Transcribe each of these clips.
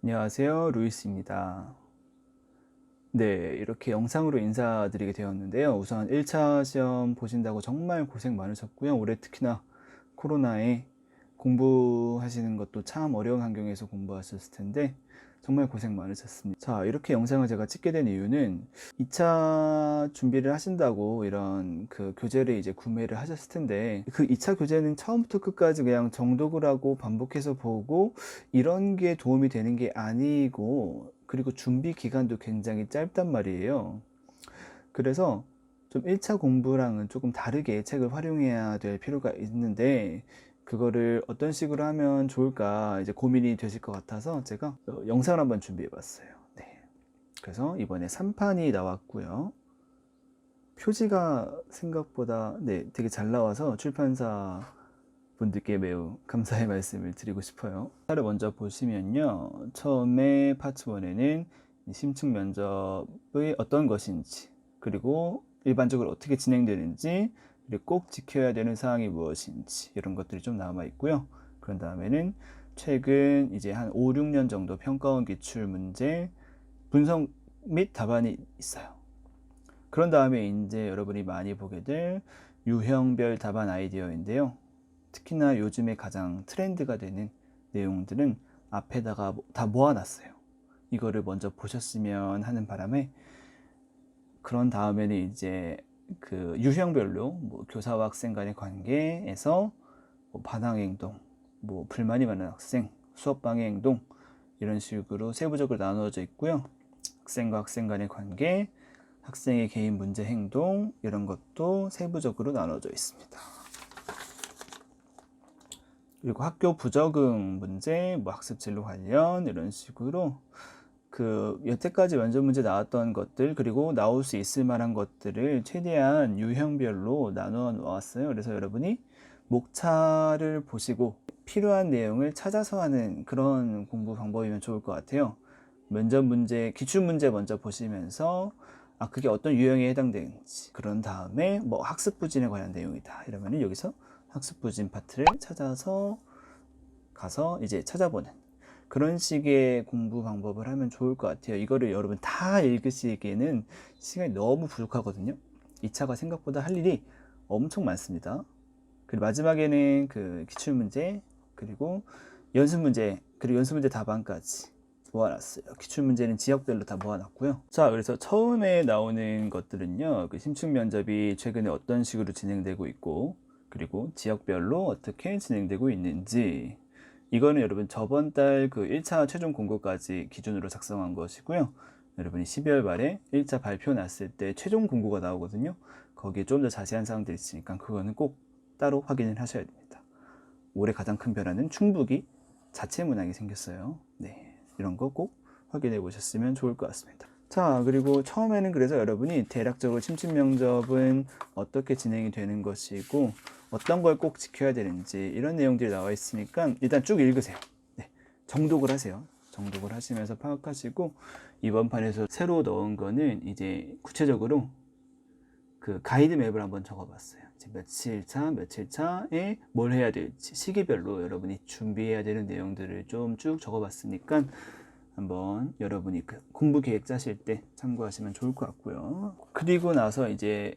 안녕하세요, 루이스입니다. 네, 이렇게 영상으로 인사드리게 되었는데요. 우선 1차 시험 보신다고 정말 고생 많으셨고요. 올해 특히나 코로나에 공부하시는 것도 참 어려운 환경에서 공부하셨을 텐데 정말 고생 많으셨습니다. 자, 이렇게 영상을 제가 찍게 된 이유는 2차 준비를 하신다고 이런 그 교재를 이제 구매를 하셨을 텐데 그 2차 교재는 처음부터 끝까지 그냥 정독을 하고 반복해서 보고 이런 게 도움이 되는 게 아니고, 그리고 준비 기간도 굉장히 짧단 말이에요. 그래서 좀 1차 공부랑은 조금 다르게 책을 활용해야 될 필요가 있는데, 그거를 어떤 식으로 하면 좋을까 이제 고민이 되실 것 같아서 제가 영상을 한번 준비해 봤어요. 네. 그래서 이번에 3판이 나왔고요. 표지가 생각보다 되게 잘 나와서 출판사 분들께 매우 감사의 말씀을 드리고 싶어요. 차를 먼저 보시면요, 처음에 파트 1에는 심층 면접의 어떤 것인지, 그리고 일반적으로 어떻게 진행되는지, 그리고 꼭 지켜야 되는 사항이 무엇인지, 이런 것들이 좀 남아 있고요. 그런 다음에는 최근 이제 한 5, 6년 정도 평가원 기출 문제 분석 및 답안이 있어요. 그런 다음에 이제 여러분이 많이 보게 될 유형별 답안 아이디어인데요. 특히나 요즘에 가장 트렌드가 되는 내용들은 앞에다가 다 모아놨어요. 이거를 먼저 보셨으면 하는 바람에, 그런 다음에는 이제 그 유형별로 뭐 교사와 학생 간의 관계에서 뭐 반항 행동, 뭐 불만이 많은 학생, 수업 방해 행동, 이런 식으로 세부적으로 나누어져 있고요. 학생과 학생 간의 관계, 학생의 개인 문제 행동, 이런 것도 세부적으로 나눠져 있습니다. 그리고 학교 부적응 문제, 뭐 학습 진로 관련, 이런 식으로 그 여태까지 면접 문제 나왔던 것들, 그리고 나올 수 있을 만한 것들을 최대한 유형별로 나누어 놓았어요. 그래서 여러분이 목차를 보시고 필요한 내용을 찾아서 하는 그런 공부 방법이면 좋을 것 같아요. 면접 문제, 기출 문제 먼저 보시면서 그게 어떤 유형에 해당되는지, 그런 다음에 뭐 학습 부진에 관한 내용이다 이러면은 여기서 학습 부진 파트를 찾아서 가서 이제 찾아보는 그런 식의 공부 방법을 하면 좋을 것 같아요. 이거를 여러분 다 읽으시기에는 시간이 너무 부족하거든요. 2차가 생각보다 할 일이 엄청 많습니다. 그리고 마지막에는 그 기출문제, 그리고 연습문제, 그리고 연습문제 답안까지 모아놨어요. 기출문제는 지역별로 다 모아놨고요. 자, 그래서 처음에 나오는 것들은요, 그 심층 면접이 최근에 어떤 식으로 진행되고 있고, 그리고 지역별로 어떻게 진행되고 있는지, 이거는 여러분 저번 달 그 1차 최종 공고까지 기준으로 작성한 것이고요. 여러분이 12월 말에 1차 발표 났을 때 최종 공고가 나오거든요. 거기에 좀 더 자세한 사항들이 있으니까 그거는 꼭 따로 확인을 하셔야 됩니다. 올해 가장 큰 변화는 충북이 자체 문항이 생겼어요. 네, 이런 거 꼭 확인해 보셨으면 좋을 것 같습니다. 자, 그리고 처음에는 그래서 여러분이 대략적으로 심층 면접은 어떻게 진행이 되는 것이고 어떤 걸 꼭 지켜야 되는지 이런 내용들이 나와 있으니까 일단 쭉 읽으세요. 네, 정독을 하세요. 정독을 하시면서 파악하시고, 이번 판에서 새로 넣은 거는 이제 구체적으로 그 가이드 맵을 한번 적어봤어요. 이제 며칠 차에 뭘 해야 될지 시기별로 여러분이 준비해야 되는 내용들을 좀 쭉 적어봤으니까 한번 여러분이 그 공부 계획 짜실 때 참고하시면 좋을 것 같고요. 그리고 나서 이제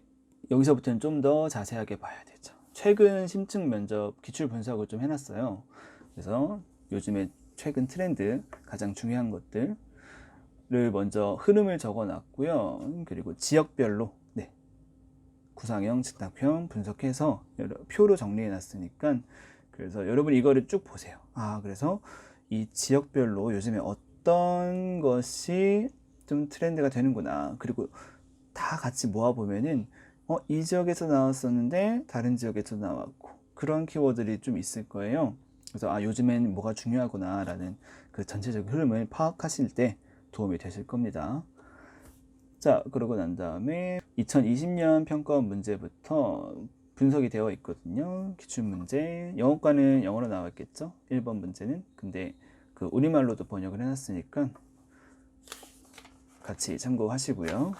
여기서부터는 좀 더 자세하게 봐야 되죠. 최근 심층 면접 기출 분석을 좀 해놨어요. 그래서 요즘에 최근 트렌드 가장 중요한 것들을 먼저 흐름을 적어놨고요. 그리고 지역별로 구상형, 직답형 분석해서 표로 정리해 놨으니까, 그래서 여러분 이거를 쭉 보세요. 그래서 이 지역별로 요즘에 어떤 것이 좀 트렌드가 되는구나. 그리고 다 같이 모아보면은 이 지역에서 나왔었는데 다른 지역에서 나왔고, 그런 키워드들이 좀 있을 거예요. 그래서 요즘엔 뭐가 중요하구나 라는 그 전체적인 흐름을 파악하실 때 도움이 되실 겁니다. 자, 그러고 난 다음에 2020년 평가원 문제부터 분석이 되어 있거든요. 기출문제, 영어과는 영어로 나왔겠죠? 1번 문제는. 근데 그 우리말로도 번역을 해놨으니까 같이 참고하시고요.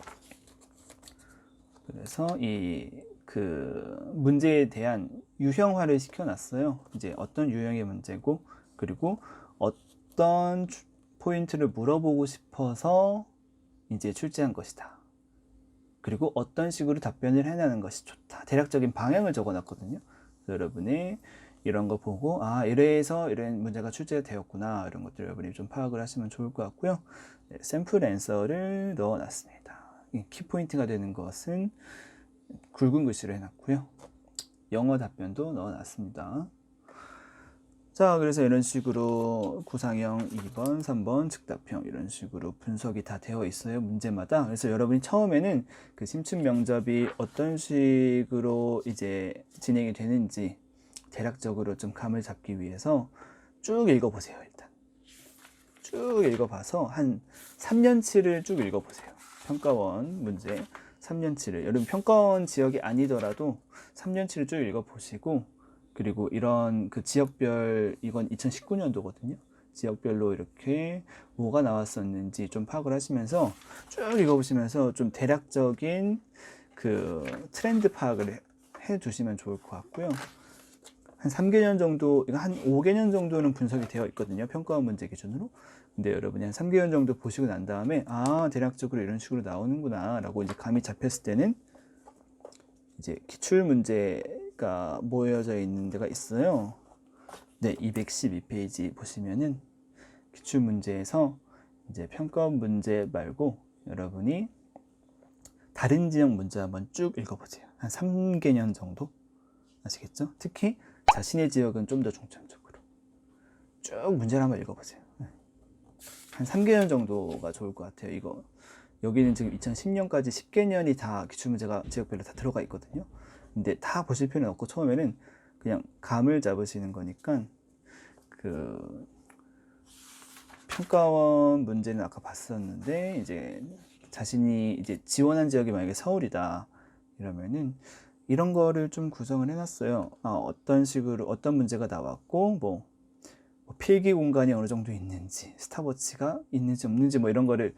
그래서 이 그 문제에 대한 유형화를 시켜놨어요. 이제 어떤 유형의 문제고, 그리고 어떤 포인트를 물어보고 싶어서 이제 출제한 것이다. 그리고 어떤 식으로 답변을 해내는 것이 좋다. 대략적인 방향을 적어놨거든요. 여러분이 이런 거 보고 이래서 이런 문제가 출제가 되었구나, 이런 것들 여러분이 좀 파악을 하시면 좋을 것 같고요. 네, 샘플 앤서를 넣어놨습니다. 키포인트가 되는 것은 굵은 글씨로 해놨고요. 영어 답변도 넣어놨습니다. 자, 그래서 이런 식으로 구상형 2번, 3번 즉답형 이런 식으로 분석이 다 되어 있어요, 문제마다. 그래서 여러분이 처음에는 그 심층 면접이 어떤 식으로 이제 진행이 되는지 대략적으로 좀 감을 잡기 위해서 쭉 읽어보세요. 일단 쭉 읽어봐서 한 3년치를 쭉 읽어보세요. 평가원 문제 3년치를. 여러분 평가원 지역이 아니더라도 3년치를 쭉 읽어보시고, 그리고 이런 그 지역별, 이건 2019년도거든요. 지역별로 이렇게 뭐가 나왔었는지 좀 파악을 하시면서 쭉 읽어보시면서 좀 대략적인 그 트렌드 파악을 해 두시면 좋을 것 같고요. 한 3개년 정도, 한 5개년 정도는 분석이 되어 있거든요, 평가원 문제 기준으로. 근데 여러분이 한 3개년 정도 보시고 난 다음에 대략적으로 이런 식으로 나오는구나 라고 이제 감이 잡혔을 때는 이제 기출 문제가 모여져 있는 데가 있어요. 네, 212페이지 보시면은 기출 문제에서 이제 평가원 문제 말고 여러분이 다른 지역 문제 한번 쭉 읽어보세요. 한 3개년 정도. 아시겠죠? 특히 자신의 지역은 좀 더 중점적으로 쭉 문제를 한번 읽어보세요. 한 3개년 정도가 좋을 것 같아요. 이거 여기는 지금 2010년까지 10개년이 다 기출문제가 지역별로 다 들어가 있거든요. 근데 다 보실 필요는 없고 처음에는 그냥 감을 잡으시는 거니까, 그 평가원 문제는 아까 봤었는데 이제 자신이 이제 지원한 지역이 만약에 서울이다 이러면은 이런 거를 좀 구성을 해놨어요. 어떤 식으로 어떤 문제가 나왔고 뭐 필기 공간이 어느 정도 있는지, 스탑워치가 있는지 없는지 뭐 이런 거를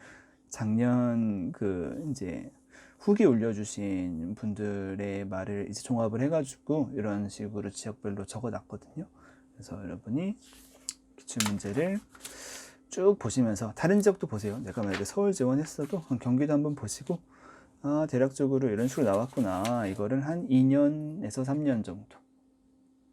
작년 그 이제 후기 올려주신 분들의 말을 이제 종합을 해가지고 이런 식으로 지역별로 적어놨거든요. 그래서 여러분이 기출 문제를 쭉 보시면서 다른 지역도 보세요. 내가 만약에 서울 지원했어도 경기도 한번 보시고 대략적으로 이런 식으로 나왔구나, 이거를 한 2년에서 3년 정도,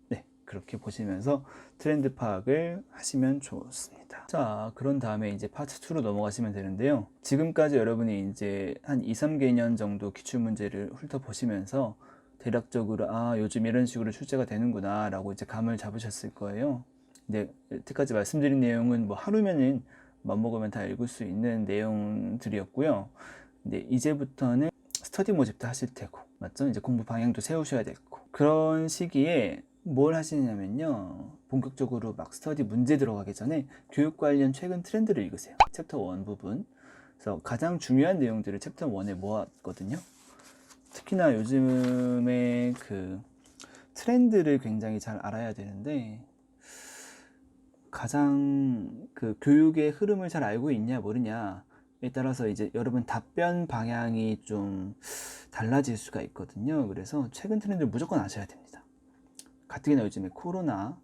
네, 그렇게 보시면서 트렌드 파악을 하시면 좋습니다. 자, 그런 다음에 이제 파트 2로 넘어가시면 되는데요. 지금까지 여러분이 이제 한 2, 3개년 정도 기출문제를 훑어보시면서 대략적으로 요즘 이런 식으로 출제가 되는구나 라고 이제 감을 잡으셨을 거예요. 근데 여태까지 말씀드린 내용은 뭐 하루면은 맘먹으면 다 읽을 수 있는 내용들이었고요. 근데 이제부터는 스터디 모집도 하실 테고, 맞죠? 이제 공부 방향도 세우셔야 되고, 그런 시기에 뭘 하시냐면요, 본격적으로 막 스터디 문제 들어가기 전에 교육 관련 최근 트렌드를 읽으세요. 챕터 1 부분. 그래서 가장 중요한 내용들을 챕터 1에 모았거든요. 특히나 요즘에 그 트렌드를 굉장히 잘 알아야 되는데, 가장 그 교육의 흐름을 잘 알고 있냐 모르냐에 따라서 이제 여러분 답변 방향이 좀 달라질 수가 있거든요. 그래서 최근 트렌드를 무조건 아셔야 됩니다. 가뜩이나 요즘에 코로나나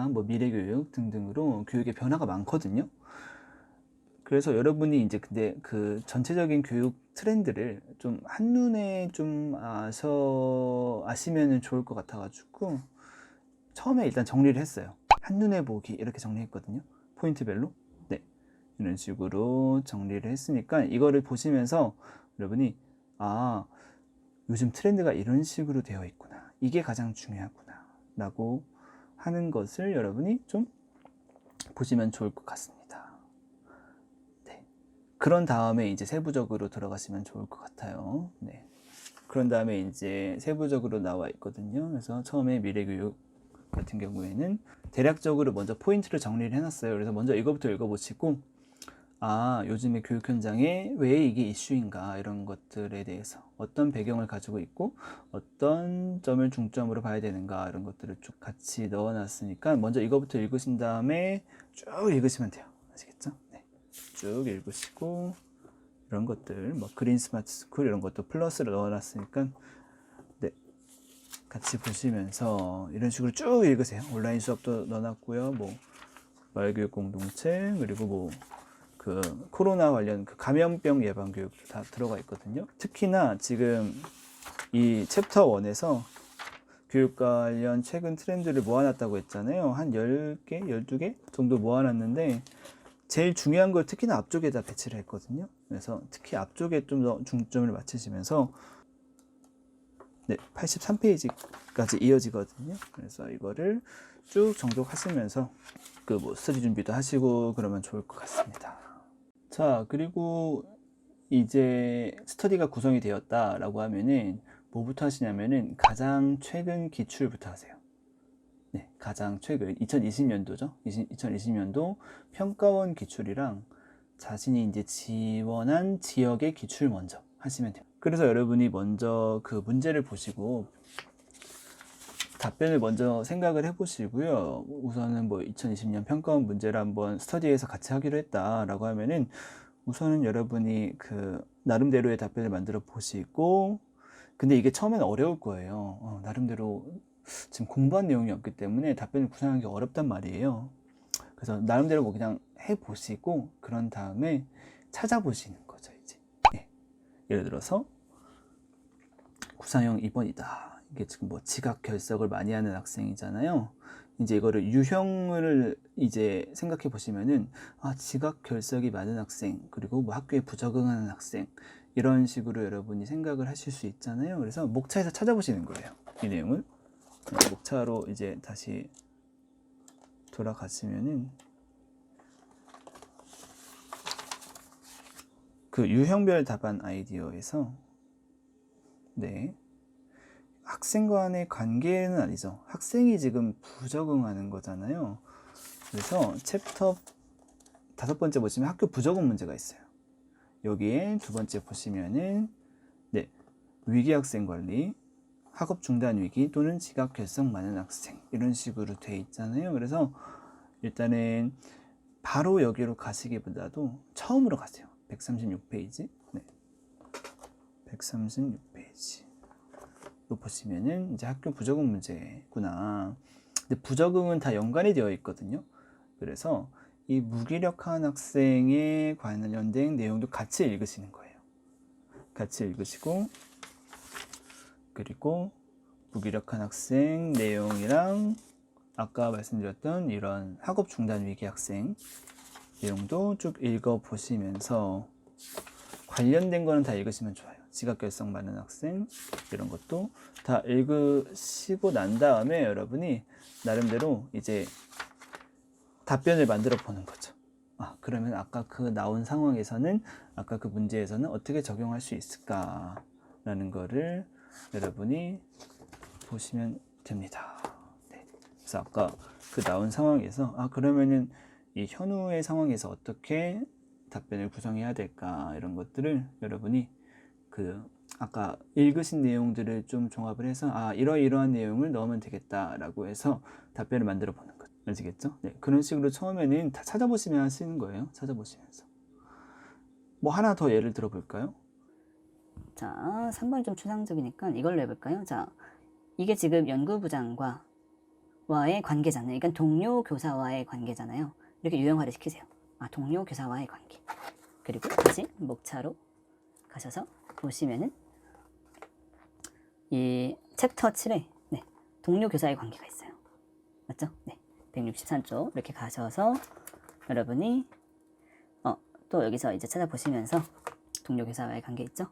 뭐 미래교육 등등으로 교육의 변화가 많거든요. 그래서 여러분이 이제 근데 그 전체적인 교육 트렌드를 좀 한눈에 좀 아시면 좋을 것 같아가지고 처음에 일단 정리를 했어요. 한눈에 보기 이렇게 정리했거든요. 포인트별로. 네, 이런 식으로 정리를 했으니까 이거를 보시면서 여러분이 요즘 트렌드가 이런 식으로 되어 있구나, 이게 가장 중요하구나 라고 하는 것을 여러분이 좀 보시면 좋을 것 같습니다. 네, 그런 다음에 이제 세부적으로 들어가시면 좋을 것 같아요. 네, 그런 다음에 이제 세부적으로 나와 있거든요. 그래서 처음에 미래교육 같은 경우에는 대략적으로 먼저 포인트를 정리를 해놨어요. 그래서 먼저 이거부터 읽어보시고, 요즘의 교육 현장에 왜 이게 이슈인가, 이런 것들에 대해서 어떤 배경을 가지고 있고 어떤 점을 중점으로 봐야 되는가, 이런 것들을 쭉 같이 넣어놨으니까 먼저 이거부터 읽으신 다음에 쭉 읽으시면 돼요. 아시겠죠? 네, 쭉 읽으시고 이런 것들 뭐 그린 스마트 스쿨 이런 것도 플러스로 넣어놨으니까 같이 보시면서 이런 식으로 쭉 읽으세요. 온라인 수업도 넣어놨고요. 뭐 말교육 공동체, 그리고 뭐 그 코로나 관련 그 감염병 예방 교육 다 들어가 있거든요. 특히나 지금 이 챕터 1에서 교육 관련 최근 트렌드를 모아놨다고 했잖아요. 한 10개, 12개 정도 모아놨는데 제일 중요한 걸 특히나 앞쪽에다 배치를 했거든요. 그래서 특히 앞쪽에 좀 더 중점을 맞추시면서 83페이지까지 이어지거든요. 그래서 이거를 쭉 정독하시면서 그 뭐 스터디 준비도 하시고 그러면 좋을 것 같습니다. 자, 그리고 이제 스터디가 구성이 되었다라고 하면은 뭐부터 하시냐면은 가장 최근 기출부터 하세요. 네, 가장 최근 2020년도죠. 2020년도 평가원 기출이랑 자신이 이제 지원한 지역의 기출 먼저 하시면 돼요. 그래서 여러분이 먼저 그 문제를 보시고 답변을 먼저 생각을 해보시고요. 우선은 뭐 2020년 평가원 문제를 한번 스터디에서 같이 하기로 했다라고 하면은 우선은 여러분이 그 나름대로의 답변을 만들어 보시고, 근데 이게 처음에는 어려울 거예요. 나름대로 지금 공부한 내용이 없기 때문에 답변을 구상하기 어렵단 말이에요. 그래서 나름대로 뭐 그냥 해보시고 그런 다음에 찾아보시는 거죠. 이제 예를 들어서 구상형 2번이다. 이게 지금 뭐 지각 결석을 많이 하는 학생이잖아요. 이제 이거를 유형을 이제 생각해 보시면은 지각 결석이 많은 학생, 그리고 뭐 학교에 부적응하는 학생, 이런 식으로 여러분이 생각을 하실 수 있잖아요. 그래서 목차에서 찾아보시는 거예요. 이 내용을 목차로 이제 다시 돌아가시면은 그 유형별 답안 아이디어에서 학생 간의 관계는 아니죠. 학생이 지금 부적응하는 거잖아요. 그래서 챕터 5번째 보시면 학교 부적응 문제가 있어요. 여기에 2번째 보시면은 위기 학생 관리, 학업 중단 위기 또는 지각 결석 많은 학생, 이런 식으로 돼 있잖아요. 그래서 일단은 바로 여기로 가시기보다도 처음으로 가세요. 136페이지. 136페이지. 로 보시면은 이제 학교 부적응 문제구나. 근데 부적응은 다 연관이 되어 있거든요. 그래서 이 무기력한 학생에 관련된 내용도 같이 읽으시는 거예요. 같이 읽으시고, 그리고 무기력한 학생 내용이랑 아까 말씀드렸던 이런 학업 중단 위기 학생 내용도 쭉 읽어보시면서 관련된 거는 다 읽으시면 좋아요. 지각 결석 많은 학생, 이런 것도 다 읽으시고 난 다음에 여러분이 나름대로 이제 답변을 만들어 보는 거죠. 그러면 아까 그 나온 상황에서는, 아까 그 문제에서는 어떻게 적용할 수 있을까라는 거를 여러분이 보시면 됩니다. 그래서 아까 그 나온 상황에서 그러면은 이 현우의 상황에서 어떻게 답변을 구성해야 될까, 이런 것들을 여러분이 그 아까 읽으신 내용들을 좀 종합을 해서 이러이러한 내용을 넣으면 되겠다라고 해서 답변을 만들어 보는 거죠. 아시겠죠? 그런 식으로 처음에는 다 찾아보시면 하시는 거예요. 찾아보시면서 뭐 하나 더 예를 들어 볼까요? 자, 3번이 좀 추상적이니까 이걸로 해볼까요? 자, 이게 지금 연구부장과 와의 관계잖아요. 그러니까 동료 교사와의 관계잖아요. 이렇게 유형화를 시키세요. 동료 교사와의 관계. 그리고 다시 목차로 가셔서 보시면은 이 챕터 7에 동료 교사의 관계가 있어요. 맞죠? 163쪽 이렇게 가셔서 여러분이 또 여기서 이제 찾아보시면서 동료 교사와의 관계 있죠?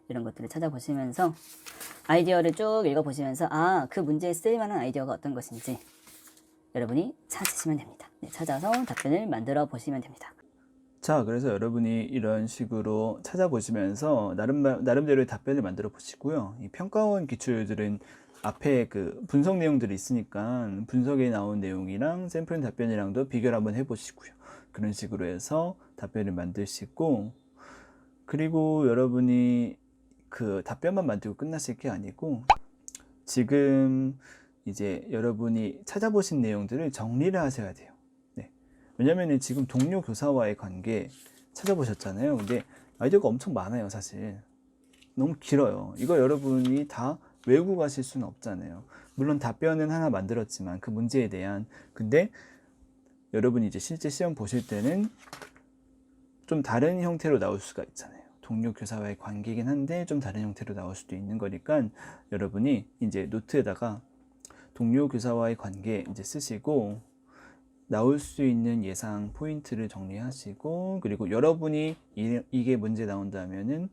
이런 것들을 찾아보시면서 아이디어를 쭉 읽어보시면서 그 문제에 쓰일만한 아이디어가 어떤 것인지 여러분이 찾으시면 됩니다. 찾아서 답변을 만들어 보시면 됩니다. 자, 그래서 여러분이 이런 식으로 찾아보시면서 나름대로의 답변을 만들어 보시고요. 이 평가원 기출들은 앞에 그 분석 내용들이 있으니까 분석에 나온 내용이랑 샘플 답변이랑도 비교를 한번 해보시고요. 그런 식으로 해서 답변을 만드시고, 그리고 여러분이 그 답변만 만들고 끝나실 게 아니고 지금 이제 여러분이 찾아보신 내용들을 정리를 하셔야 돼요. 왜냐면은 지금 동료 교사와의 관계 찾아보셨잖아요. 근데 아이디어가 엄청 많아요, 사실. 너무 길어요. 이거 여러분이 다 외우고 가실 수는 없잖아요. 물론 답변은 하나 만들었지만 그 문제에 대한, 근데 여러분이 이제 실제 시험 보실 때는 좀 다른 형태로 나올 수가 있잖아요. 동료 교사와의 관계이긴 한데 좀 다른 형태로 나올 수도 있는 거니까 여러분이 이제 노트에다가 동료 교사와의 관계 이제 쓰시고 나올 수 있는 예상 포인트를 정리하시고 그리고 여러분이 이게 문제 나온다면은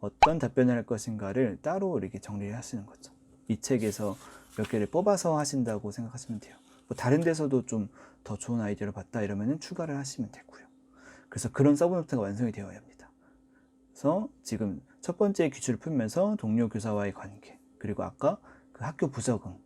어떤 답변을 할 것인가를 따로 이렇게 정리를 하시는 거죠. 이 책에서 몇 개를 뽑아서 하신다고 생각하시면 돼요. 뭐 다른 데서도 좀 더 좋은 아이디어를 봤다 이러면은 추가를 하시면 되고요. 그래서 그런 서브노트가 완성이 되어야 합니다. 그래서 지금 첫 번째 기출을 풀면서 동료 교사와의 관계 그리고 아까 그 학교 부적응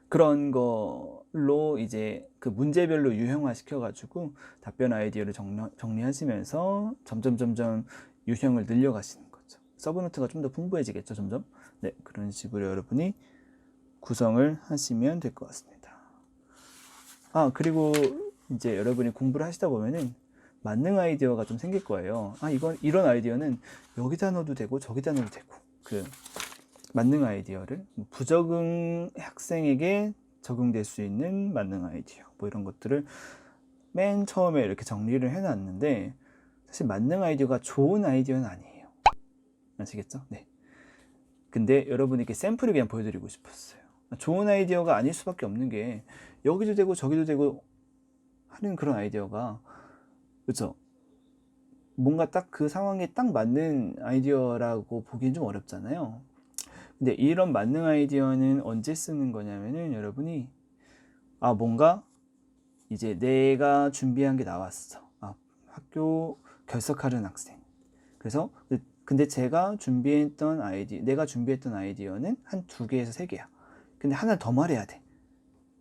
그런 걸로 이제 그 문제별로 유형화 시켜가지고 답변 아이디어를 정리하시면서 점점 유형을 늘려가시는 거죠. 서브노트가 좀 더 풍부해지겠죠, 점점. 네, 그런 식으로 여러분이 구성을 하시면 될 것 같습니다. 그리고 이제 여러분이 공부를 하시다 보면은 만능 아이디어가 좀 생길 거예요. 이런 아이디어는 여기다 넣어도 되고 저기다 넣어도 되고 그 만능 아이디어를 부적응 학생에게 적용될 수 있는 만능 아이디어 뭐 이런 것들을 맨 처음에 이렇게 정리를 해놨는데 사실 만능 아이디어가 좋은 아이디어는 아니에요. 아시겠죠? 네. 근데 여러분에게 샘플을 그냥 보여드리고 싶었어요. 좋은 아이디어가 아닐 수밖에 없는 게 여기도 되고 저기도 되고 하는 그런 아이디어가 그렇죠? 뭔가 딱 그 상황에 딱 맞는 아이디어라고 보기엔 좀 어렵잖아요. 근데 이런 만능 아이디어는 언제 쓰는 거냐면은 여러분이 뭔가 이제 내가 준비한 게 나왔어. 학교 결석하는 학생. 그래서 근데 내가 준비했던 아이디어는 한 2개에서 3개야. 근데 하나 더 말해야 돼.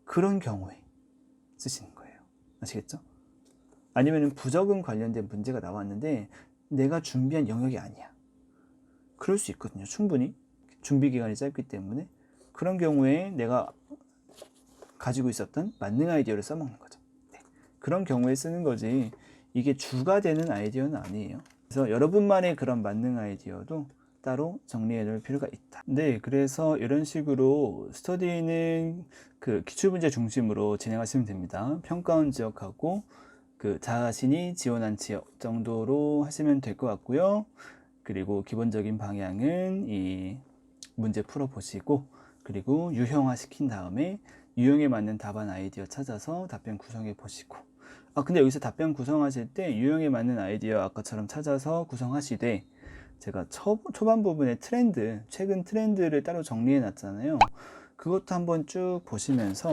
그런 경우에 쓰시는 거예요. 아시겠죠? 아니면 부적응 관련된 문제가 나왔는데 내가 준비한 영역이 아니야. 그럴 수 있거든요. 충분히. 준비 기간이 짧기 때문에 그런 경우에 내가 가지고 있었던 만능 아이디어를 써먹는 거죠. 네. 그런 경우에 쓰는 거지 이게 주가 되는 아이디어는 아니에요. 그래서 여러분만의 그런 만능 아이디어도 따로 정리해 놓을 필요가 있다. 네, 그래서 이런 식으로 스터디는 그 기출문제 중심으로 진행하시면 됩니다. 평가원 지역하고 그 자신이 지원한 지역 정도로 하시면 될 것 같고요. 그리고 기본적인 방향은 이 문제 풀어보시고 그리고 유형화 시킨 다음에 유형에 맞는 답안 아이디어 찾아서 답변 구성해 보시고 근데 여기서 답변 구성하실 때 유형에 맞는 아이디어 아까처럼 찾아서 구성하시되 제가 초반 부분에 최근 트렌드를 따로 정리해 놨잖아요. 그것도 한번 쭉 보시면서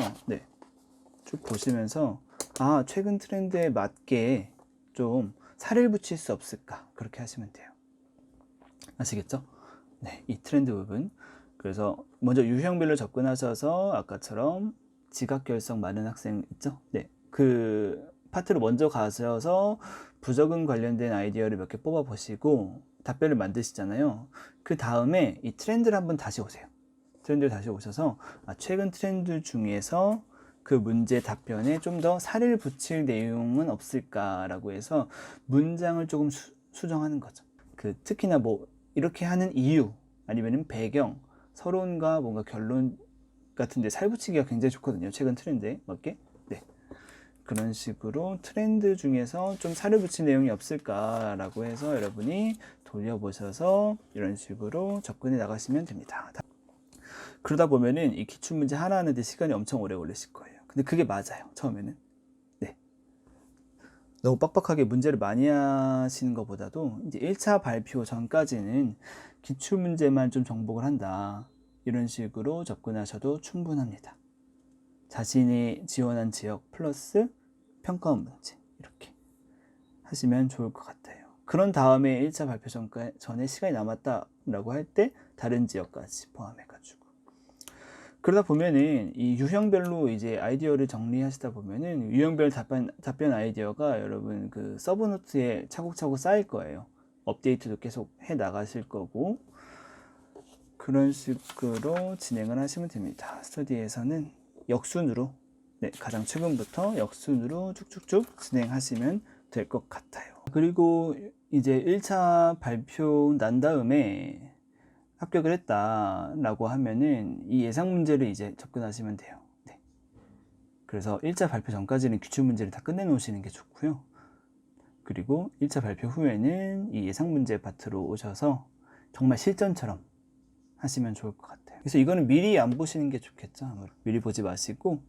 최근 트렌드에 맞게 좀 살을 붙일 수 없을까 그렇게 하시면 돼요. 아시겠죠? 네, 이 트렌드 부분. 그래서 먼저 유형별로 접근하셔서 아까처럼 지각 결석 많은 학생 있죠? 네, 그 파트로 먼저 가셔서 부적응 관련된 아이디어를 몇 개 뽑아 보시고 답변을 만드시잖아요. 그 다음에 이 트렌드를 한번 다시 오세요. 트렌드를 다시 오셔서 최근 트렌드 중에서 그 문제 답변에 좀 더 살을 붙일 내용은 없을까라고 해서 문장을 조금 수정하는 거죠. 특히나 뭐 이렇게 하는 이유 아니면 배경, 서론과 뭔가 결론 같은데 살 붙이기가 굉장히 좋거든요. 최근 트렌드에 맞게. 네. 그런 식으로 트렌드 중에서 좀 살을 붙인 내용이 없을까라고 해서 여러분이 돌려보셔서 이런 식으로 접근해 나가시면 됩니다. 그러다 보면은 이 기출문제 하나 하는데 시간이 엄청 오래 걸리실 거예요. 근데 그게 맞아요. 처음에는. 네. 너무 빡빡하게 문제를 많이 하시는 것보다도 이제 1차 발표 전까지는 기출문제만 좀 정복을 한다. 이런 식으로 접근하셔도 충분합니다. 자신이 지원한 지역 플러스 평가원 문제 이렇게 하시면 좋을 것 같아요. 그런 다음에 1차 발표 전에 시간이 남았다라고 할 때 다른 지역까지 포함해가지고 그러다 보면은 이 유형별로 이제 아이디어를 정리하시다 보면은 유형별 답변 아이디어가 여러분 그 서브노트에 차곡차곡 쌓일 거예요. 업데이트도 계속 해 나가실 거고 그런 식으로 진행을 하시면 됩니다. 스터디에서는 역순으로 가장 최근부터 역순으로 쭉쭉쭉 진행하시면 될 것 같아요. 그리고 이제 1차 발표 난 다음에 합격을 했다라고 하면은 이 예상 문제를 이제 접근하시면 돼요. 네. 그래서 1차 발표 전까지는 기출 문제를 다 끝내 놓으시는 게 좋고요. 그리고 1차 발표 후에는 이 예상 문제 파트로 오셔서 정말 실전처럼 하시면 좋을 것 같아요. 그래서 이거는 미리 안 보시는 게 좋겠죠. 아무래도. 미리 보지 마시고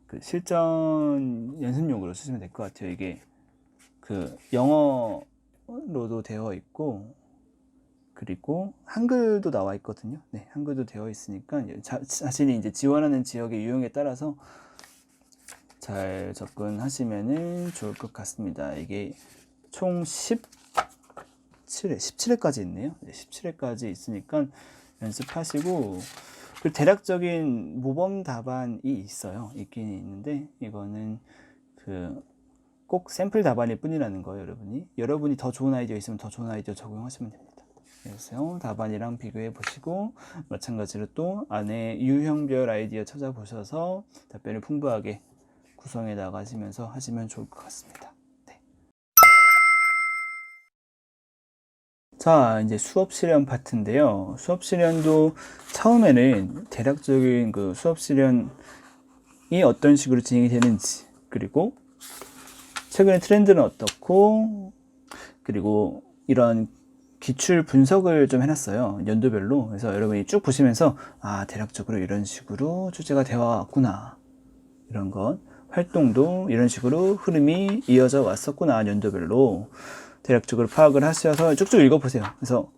그 실전 연습용으로 쓰시면 될 것 같아요. 이게 그 영어로도 되어 있고 그리고 한글도 나와 있거든요. 네, 한글도 되어 있으니까 자신이 이제 지원하는 지역의 유형에 따라서 잘 접근하시면은 좋을 것 같습니다. 이게 총 17회까지 있네요. 네, 17회까지 있으니까 연습하시고 그리고 대략적인 모범 답안이 있긴 있는데 이거는 그 꼭 샘플 답안일 뿐이라는 거예요. 여러분이 더 좋은 아이디어 있으면 더 좋은 아이디어 적용하시면 됩니다. 그래서 답안이랑 비교해 보시고 마찬가지로 또 안에 유형별 아이디어 찾아보셔서 답변을 풍부하게 구성해 나가시면서 하시면 좋을 것 같습니다. 네. 자, 이제 수업 실현 파트인데요. 수업 실현도 처음에는 대략적인 그 수업 실현이 어떤 식으로 진행이 되는지, 그리고 최근의 트렌드는 어떻고, 그리고 이런 기출 분석을 좀 해놨어요. 연도별로. 그래서 여러분이 쭉 보시면서 대략적으로 이런 식으로 출제가 되어 왔구나. 이런 것. 활동도 이런 식으로 흐름이 이어져 왔었구나. 연도별로. 대략적으로 파악을 하셔서 쭉쭉 읽어보세요. 그래서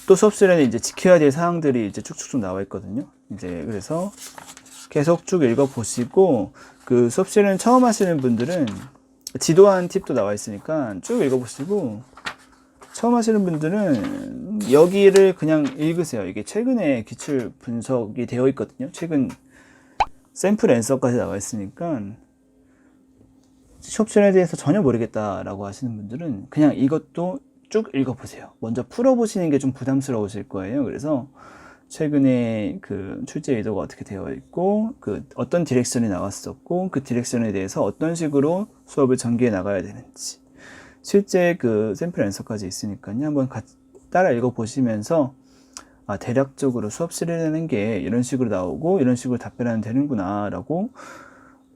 또 수업 시간에 이제 지켜야 될 사항들이 이제 쭉쭉쭉 나와 있거든요. 이제 그래서 계속 쭉 읽어보시고 그 수업 시간 처음 하시는 분들은 지도한 팁도 나와 있으니까 쭉 읽어보시고 처음 하시는 분들은 여기를 그냥 읽으세요. 이게 최근에 기출 분석이 되어 있거든요. 최근 샘플 앤서까지 나와 있으니까 수업시간에 대해서 전혀 모르겠다라고 하시는 분들은 그냥 이것도 쭉 읽어보세요. 먼저 풀어보시는 게 좀 부담스러우실 거예요. 그래서 최근에 그 출제 의도가 어떻게 되어 있고 그 어떤 디렉션이 나왔었고 그 디렉션에 대해서 어떤 식으로 수업을 전개해 나가야 되는지 실제 그 샘플 앤서까지 있으니까요. 한번 따라 읽어보시면서 대략적으로 수업 실현하는 게 이런 식으로 나오고 이런 식으로 답변하면 되는구나 라고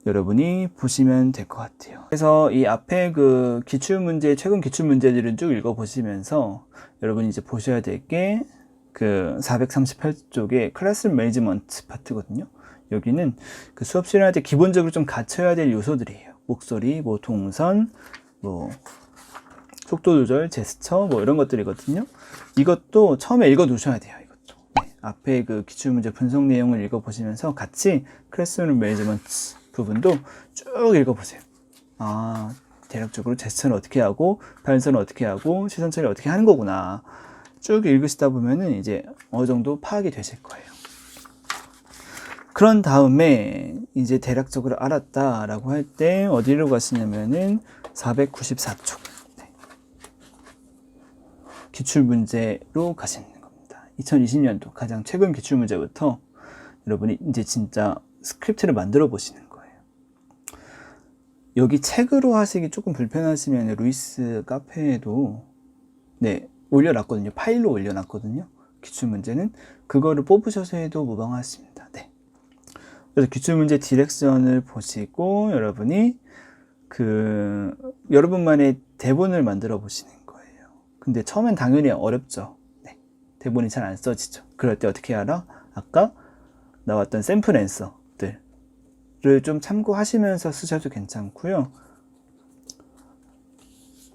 여러분이 보시면 될 것 같아요. 그래서 이 앞에 그 최근 기출 문제들은 쭉 읽어보시면서 여러분이 이제 보셔야 될 게 그 438쪽의 클래스룸 매니지먼트 파트거든요. 여기는 그 수업 실현할 때 기본적으로 좀 갖춰야 될 요소들이에요. 목소리, 뭐 동선, 뭐 속도 조절, 제스처, 뭐 이런 것들이거든요. 이것도 처음에 읽어 두셔야 돼요. 이것도. 네, 앞에 그 기출 문제 분석 내용을 읽어보시면서 같이 클래스룸 매니지먼트 부분도 쭉 읽어보세요. 대략적으로 제스처는 어떻게 하고, 발음은 어떻게 하고, 시선 처리 어떻게 하는 거구나. 쭉 읽으시다 보면은 이제 어느 정도 파악이 되실 거예요. 그런 다음에 이제 대략적으로 알았다라고 할 때 어디로 가시냐면은 494쪽. 네. 기출문제로 가시는 겁니다. 2020년도 가장 최근 기출문제부터 여러분이 이제 진짜 스크립트를 만들어 보시는 거예요. 여기 책으로 하시기 조금 불편하시면 루이스 카페에도 올려놨거든요. 파일로 올려놨거든요. 기출문제는 그거를 뽑으셔서 해도 무방하십니다. 네. 그래서 기출문제 디렉션을 보시고 여러분이 여러분만의 대본을 만들어 보시는 거예요. 근데 처음엔 당연히 어렵죠. 네. 대본이 잘 안 써지죠. 그럴 때 어떻게 알아? 아까 나왔던 샘플 앤서들을 좀 참고하시면서 쓰셔도 괜찮고요.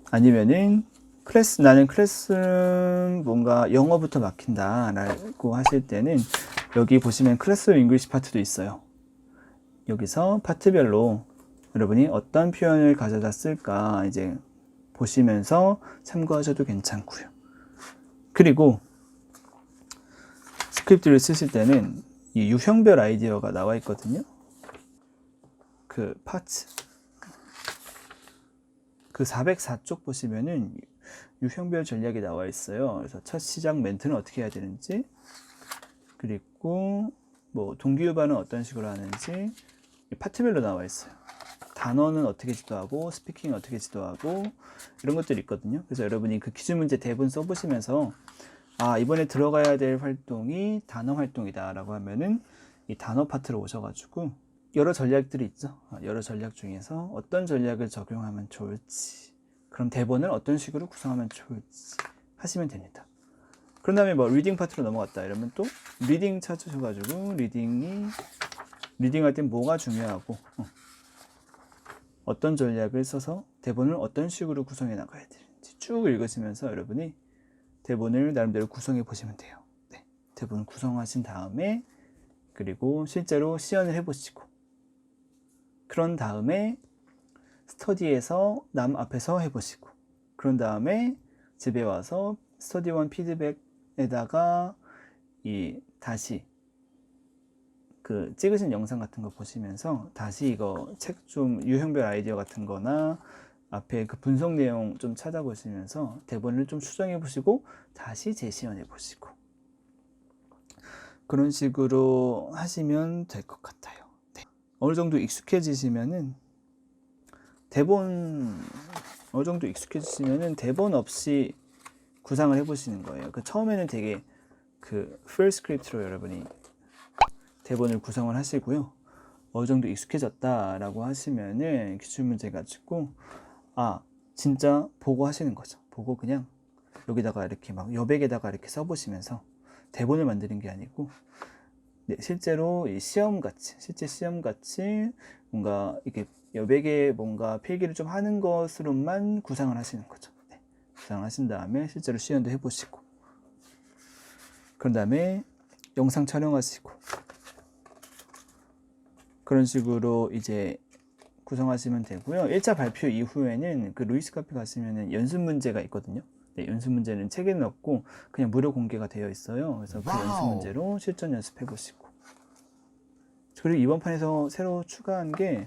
아니면은 나는 클래스룸 뭔가 영어부터 막힌다 라고 하실 때는 여기 보시면 클래스룸 잉글리시 파트도 있어요. 여기서 파트별로 여러분이 어떤 표현을 가져다 쓸까 이제 보시면서 참고하셔도 괜찮고요. 그리고 스크립트를 쓰실 때는 이 유형별 아이디어가 나와 있거든요. 그 파트 그 404쪽 보시면은 유형별 전략이 나와 있어요. 그래서 첫 시작 멘트는 어떻게 해야 되는지, 그리고 뭐 동기유발은 어떤 식으로 하는지 파트별로 나와 있어요. 단어는 어떻게 지도하고 스피킹 어떻게 지도하고 이런 것들이 있거든요. 그래서 여러분이 그 기출문제 대본 써보시면서 이번에 들어가야 될 활동이 단어 활동이다 라고 하면은 이 단어 파트로 오셔가지고 여러 전략들이 있죠. 여러 전략 중에서 어떤 전략을 적용하면 좋을지, 그럼 대본을 어떤 식으로 구성하면 좋을지 하시면 됩니다. 그런 다음에 뭐 리딩 파트로 넘어갔다 이러면 또 리딩 찾으셔가지고 리딩할 땐 뭐가 중요하고 어떤 전략을 써서 대본을 어떤 식으로 구성해 나가야 되는지 쭉 읽으시면서 여러분이 대본을 나름대로 구성해 보시면 돼요. 네, 대본 구성하신 다음에 그리고 실제로 시연을 해보시고 그런 다음에 스터디에서 남 앞에서 해보시고 그런 다음에 집에 와서 스터디1 피드백에다가 다시 그 찍으신 영상 같은 거 보시면서 다시 이거 책 좀 유형별 아이디어 같은 거나 앞에 그 분석 내용 좀 찾아보시면서 대본을 좀 수정해 보시고 다시 재시연해 보시고 그런 식으로 하시면 될 것 같아요. 네. 어느 정도 익숙해지시면은 대본 없이 구상을 해보시는 거예요. 그 처음에는 되게 그 풀 스크립트로 여러분이 대본을 구성을 하시고요. 어느 정도 익숙해졌다라고 하시면은 기출문제 가지고 진짜 보고 하시는 거죠. 보고 그냥 여기다가 이렇게 막 여백에다가 이렇게 써보시면서 대본을 만드는 게 아니고 실제로 실제 시험같이 뭔가 이렇게 여백에 뭔가 필기를 좀 하는 것으로만 구상을 하시는 거죠. 네. 구상하신 다음에 실제로 시연도 해보시고 그런 다음에 영상 촬영하시고 그런 식으로 이제 구성하시면 되고요. 1차 발표 이후에는 그 루이스 카페 가시면은 연습 문제가 있거든요. 네, 연습 문제는 책에는 없고 그냥 무료 공개가 되어 있어요. 그래서 그 연습 문제로 실전 연습해 보시고 그리고 이번 판에서 새로 추가한 게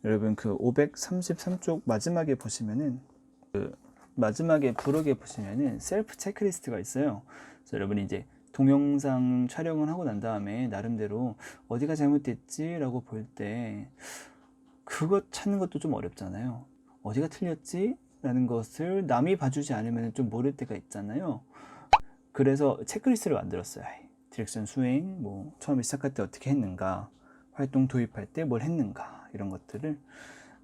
여러분 그 533쪽 마지막에 보시면은 그 마지막에 부록에 보시면은 셀프 체크리스트가 있어요. 그래서 여러분이 이제 동영상 촬영을 하고 난 다음에 나름대로 어디가 잘못됐지 라고 볼 때 그것 찾는 것도 좀 어렵잖아요. 어디가 틀렸지? 라는 것을 남이 봐주지 않으면 좀 모를 때가 있잖아요. 그래서 체크리스트를 만들었어요. 디렉션 수행, 뭐 처음에 시작할 때 어떻게 했는가, 활동 도입할 때 뭘 했는가 이런 것들을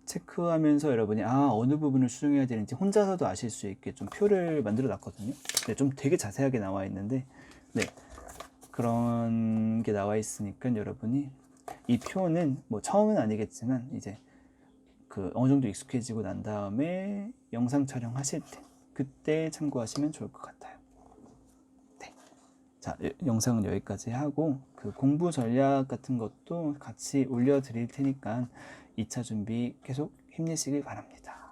체크하면서 여러분이 어느 부분을 수정해야 되는지 혼자서도 아실 수 있게 좀 표를 만들어 놨거든요. 네, 좀 되게 자세하게 나와 있는데 네, 그런 게 나와 있으니까 여러분이 이 표는 뭐 처음은 아니겠지만 이제 그 어느 정도 익숙해지고 난 다음에 영상 촬영하실 때 그때 참고하시면 좋을 것 같아요. 네. 자, 영상은 여기까지 하고 그 공부 전략 같은 것도 같이 올려 드릴 테니까 2차 준비 계속 힘내시길 바랍니다.